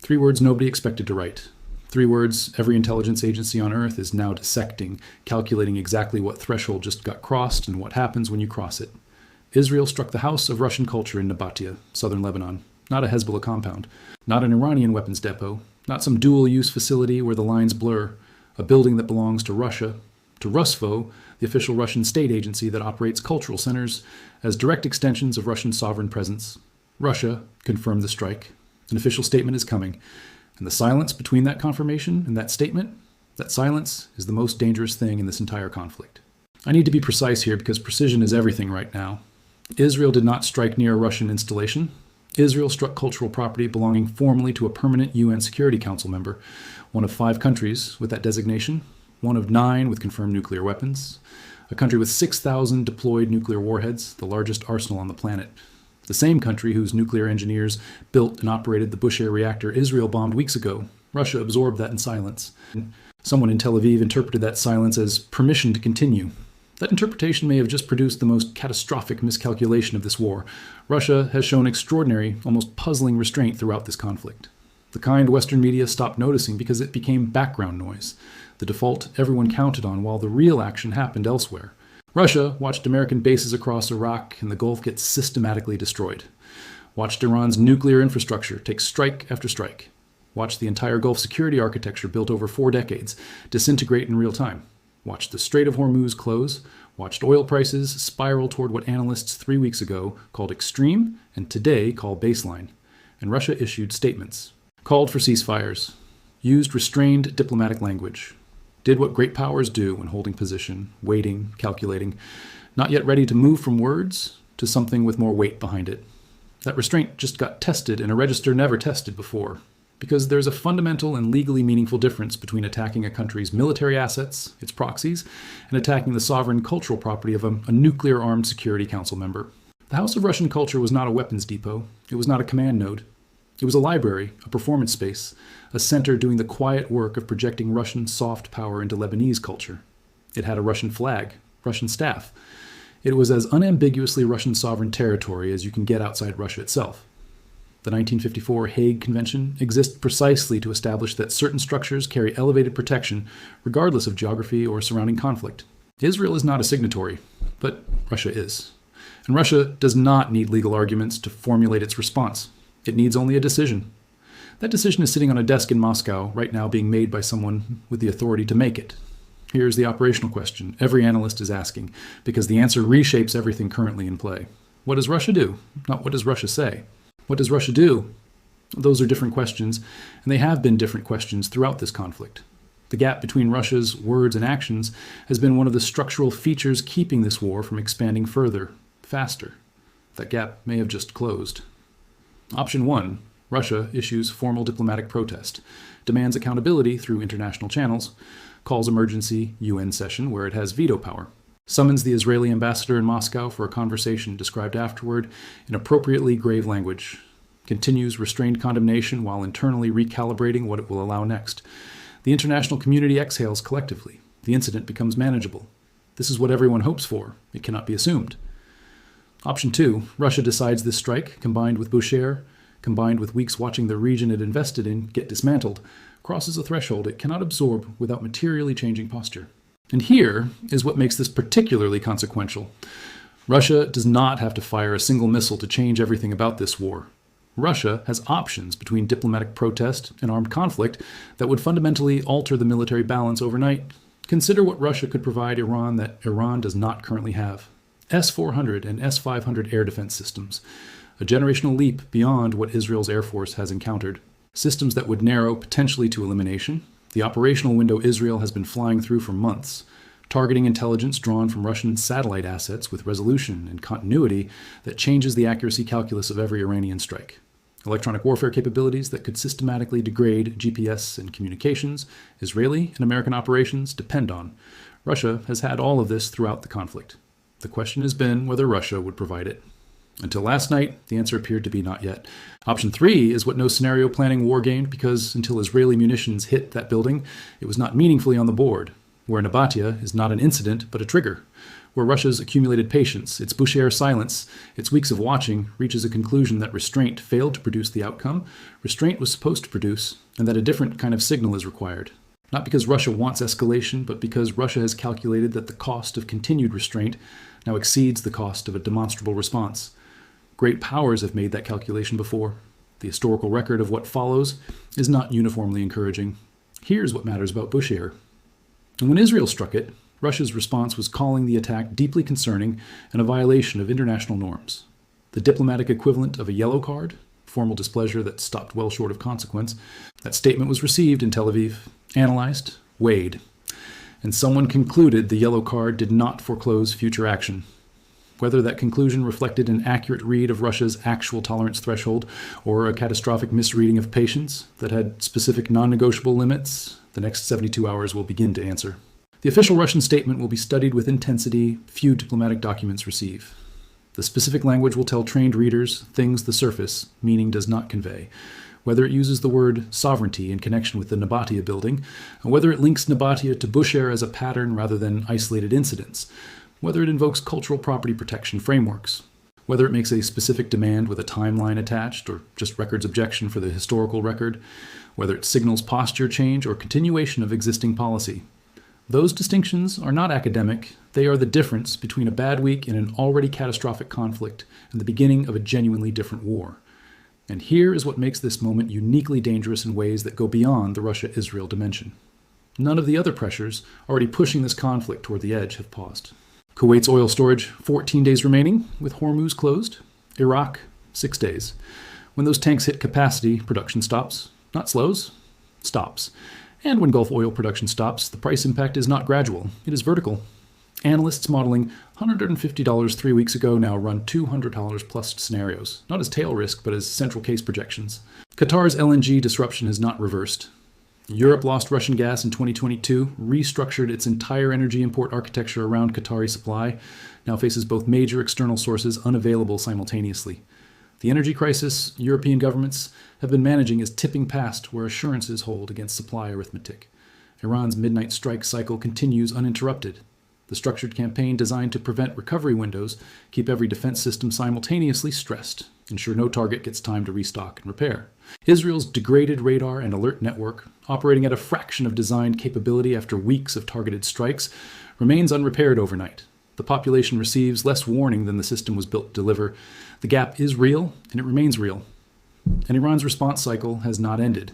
3 words nobody expected to write. 3 words every intelligence agency on Earth is now dissecting, calculating exactly what threshold just got crossed and what happens when you cross it. Israel struck the house of Russian culture in Nabatia, southern Lebanon. Not a Hezbollah compound. Not an Iranian weapons depot. Not some dual-use facility where the lines blur. A building that belongs to Russia, to Rusvo, the official Russian state agency that operates cultural centers as direct extensions of Russian sovereign presence. Russia confirmed the strike. An official statement is coming. And the silence between that confirmation and that statement, that silence is the most dangerous thing in this entire conflict. I need to be precise here because precision is everything right now. Israel did not strike near a Russian installation. Israel struck cultural property belonging formally to a permanent UN Security Council member, one of 5 countries with that designation, one of 9 with confirmed nuclear weapons, a country with 6,000 deployed nuclear warheads, the largest arsenal on the planet. The same country whose nuclear engineers built and operated the Bushehr reactor Israel bombed weeks ago. Russia absorbed that in silence. Someone in Tel Aviv interpreted that silence as permission to continue. That interpretation may have just produced the most catastrophic miscalculation of this war. Russia has shown extraordinary, almost puzzling restraint throughout this conflict. The kind Western media stopped noticing because it became background noise, the default everyone counted on while the real action happened elsewhere. Russia watched American bases across Iraq and the Gulf get systematically destroyed. Watched Iran's nuclear infrastructure take strike after strike. Watched the entire Gulf security architecture built over 4 decades disintegrate in real time. Watched the Strait of Hormuz close, watched oil prices spiral toward what analysts 3 weeks ago called extreme and today call baseline. And Russia issued statements, called for ceasefires, used restrained diplomatic language, did what great powers do when holding position, waiting, calculating, not yet ready to move from words to something with more weight behind it. That restraint just got tested in a register never tested before. Because there's a fundamental and legally meaningful difference between attacking a country's military assets, its proxies, and attacking the sovereign cultural property of a nuclear-armed Security Council member. The House of Russian Culture was not a weapons depot. It was not a command node. It was a library, a performance space, a center doing the quiet work of projecting Russian soft power into Lebanese culture. It had a Russian flag, Russian staff. It was as unambiguously Russian sovereign territory as you can get outside Russia itself. The 1954 Hague Convention exists precisely to establish that certain structures carry elevated protection regardless of geography or surrounding conflict. Israel is not a signatory, but Russia is. And Russia does not need legal arguments to formulate its response. It needs only a decision. That decision is sitting on a desk in Moscow right now being made by someone with the authority to make it. Here's the operational question every analyst is asking, because the answer reshapes everything currently in play. What does Russia do? Not what does Russia say? What does Russia do? Those are different questions, and they have been different questions throughout this conflict. The gap between Russia's words and actions has been one of the structural features keeping this war from expanding further, faster. That gap may have just closed. Option 1, Russia issues formal diplomatic protest, demands accountability through international channels, calls emergency UN session where it has veto power, summons the Israeli ambassador in Moscow for a conversation described afterward in appropriately grave language, continues restrained condemnation while internally recalibrating what it will allow next. The international community exhales collectively. The incident becomes manageable. This is what everyone hopes for. It cannot be assumed. Option 2, Russia decides this strike, combined with Bushehr, combined with weeks watching the region it invested in get dismantled, crosses a threshold it cannot absorb without materially changing posture. And here is what makes this particularly consequential. Russia does not have to fire a single missile to change everything about this war. Russia has options between diplomatic protest and armed conflict that would fundamentally alter the military balance overnight. Consider what Russia could provide Iran that Iran does not currently have. S-400 and S-500 air defense systems, a generational leap beyond what Israel's Air Force has encountered. Systems that would narrow potentially to elimination. The operational window Israel has been flying through for months, targeting intelligence drawn from Russian satellite assets with resolution and continuity that changes the accuracy calculus of every Iranian strike. Electronic warfare capabilities that could systematically degrade GPS and communications Israeli and American operations depend on. Russia has had all of this throughout the conflict. The question has been whether Russia would provide it. Until last night, the answer appeared to be not yet. Option 3 is what no scenario planning war gained because until Israeli munitions hit that building, it was not meaningfully on the board, where Nabatia is not an incident but a trigger, where Russia's accumulated patience, its Bushehr silence, its weeks of watching, reaches a conclusion that restraint failed to produce the outcome restraint was supposed to produce, and that a different kind of signal is required. Not because Russia wants escalation, but because Russia has calculated that the cost of continued restraint now exceeds the cost of a demonstrable response. Great powers have made that calculation before. The historical record of what follows is not uniformly encouraging. Here's what matters about Bushehr. And when Israel struck it, Russia's response was calling the attack deeply concerning and a violation of international norms. The diplomatic equivalent of a yellow card, formal displeasure that stopped well short of consequence, that statement was received in Tel Aviv, analyzed, weighed, and someone concluded the yellow card did not foreclose future action. Whether that conclusion reflected an accurate read of Russia's actual tolerance threshold or a catastrophic misreading of patience that had specific non-negotiable limits, the next 72 hours will begin to answer. The official Russian statement will be studied with intensity few diplomatic documents receive. The specific language will tell trained readers things the surface meaning does not convey, whether it uses the word sovereignty in connection with the Nabatia building, and whether it links Nabatia to Bushehr as a pattern rather than isolated incidents, whether it invokes cultural property protection frameworks, whether it makes a specific demand with a timeline attached or just records objection for the historical record, whether it signals posture change or continuation of existing policy. Those distinctions are not academic, they are the difference between a bad week in an already catastrophic conflict and the beginning of a genuinely different war. And here is what makes this moment uniquely dangerous in ways that go beyond the Russia-Israel dimension. None of the other pressures already pushing this conflict toward the edge have paused. Kuwait's oil storage, 14 days remaining, with Hormuz closed. Iraq, 6 days. When those tanks hit capacity, production stops. Not slows, stops. And when Gulf oil production stops, the price impact is not gradual, it is vertical. Analysts modeling $150 3 weeks ago now run $200 plus scenarios, not as tail risk, but as central case projections. Qatar's LNG disruption has not reversed. Europe lost Russian gas in 2022, restructured its entire energy import architecture around Qatari supply, now faces both major external sources unavailable simultaneously. The energy crisis European governments have been managing is tipping past where assurances hold against supply arithmetic. Iran's midnight strike cycle continues uninterrupted. The structured campaign designed to prevent recovery windows, keep every defense system simultaneously stressed, ensure no target gets time to restock and repair. Israel's degraded radar and alert network, operating at a fraction of designed capability after weeks of targeted strikes, remains unrepaired overnight. The population receives less warning than the system was built to deliver. The gap is real, and it remains real. And Iran's response cycle has not ended.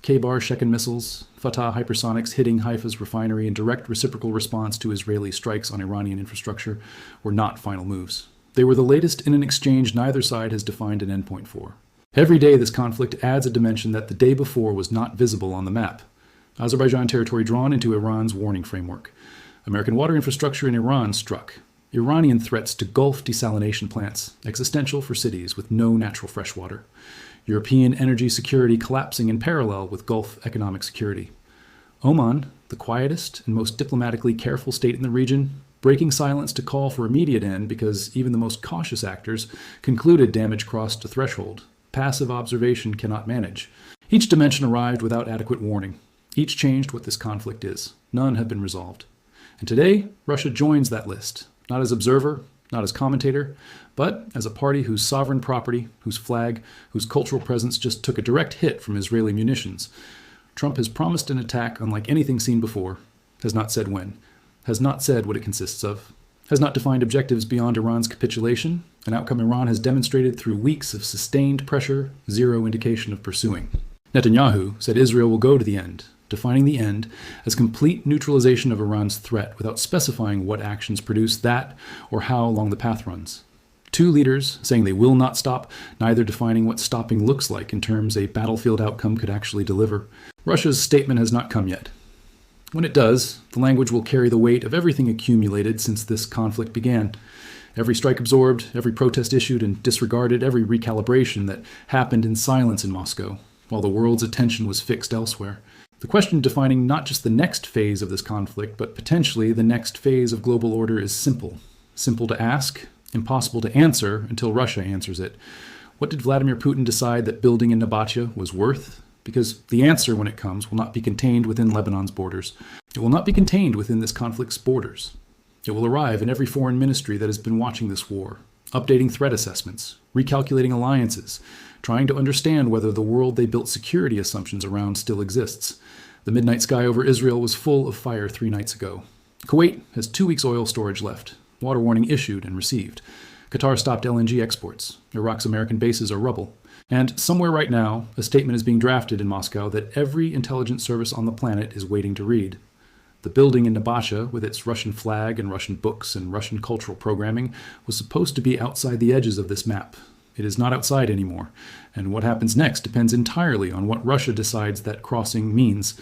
K-bar Shekin missiles, Fatah hypersonics hitting Haifa's refinery in direct reciprocal response to Israeli strikes on Iranian infrastructure were not final moves. They were the latest in an exchange neither side has defined an endpoint for. Every day this conflict adds a dimension that the day before was not visible on the map. Azerbaijan territory drawn into Iran's warning framework. American water infrastructure in Iran struck. Iranian threats to Gulf desalination plants, existential for cities with no natural fresh water. European energy security collapsing in parallel with Gulf economic security. Oman, the quietest and most diplomatically careful state in the region, breaking silence to call for immediate end because even the most cautious actors concluded damage crossed a threshold. Passive observation cannot manage. Each dimension arrived without adequate warning. Each changed what this conflict is. None have been resolved. And today, Russia joins that list, not as observer, not as commentator, but as a party whose sovereign property, whose flag, whose cultural presence just took a direct hit from Israeli munitions. Trump has promised an attack unlike anything seen before, has not said when, has not said what it consists of, has not defined objectives beyond Iran's capitulation, an outcome Iran has demonstrated through weeks of sustained pressure, zero indication of pursuing. Netanyahu said Israel will go to the end, defining the end as complete neutralization of Iran's threat without specifying what actions produce that or how long the path runs. Two leaders saying they will not stop, neither defining what stopping looks like in terms a battlefield outcome could actually deliver. Russia's statement has not come yet. When it does, the language will carry the weight of everything accumulated since this conflict began. Every strike absorbed, every protest issued and disregarded, every recalibration that happened in silence in Moscow, while the world's attention was fixed elsewhere. The question defining not just the next phase of this conflict, but potentially the next phase of global order is simple. Simple to ask, impossible to answer until Russia answers it. What did Vladimir Putin decide that building in Nabatia was worth? Because the answer, when it comes, will not be contained within Lebanon's borders. It will not be contained within this conflict's borders. It will arrive in every foreign ministry that has been watching this war, updating threat assessments, recalculating alliances, trying to understand whether the world they built security assumptions around still exists. The midnight sky over Israel was full of fire 3 nights ago. Kuwait has 2 weeks oil storage left. Water warning issued and received. Qatar stopped LNG exports. Iraq's American bases are rubble. And somewhere right now, a statement is being drafted in Moscow that every intelligence service on the planet is waiting to read. The building in Nabatia, with its Russian flag and Russian books and Russian cultural programming, was supposed to be outside the edges of this map. It is not outside anymore, and what happens next depends entirely on what Russia decides that crossing means.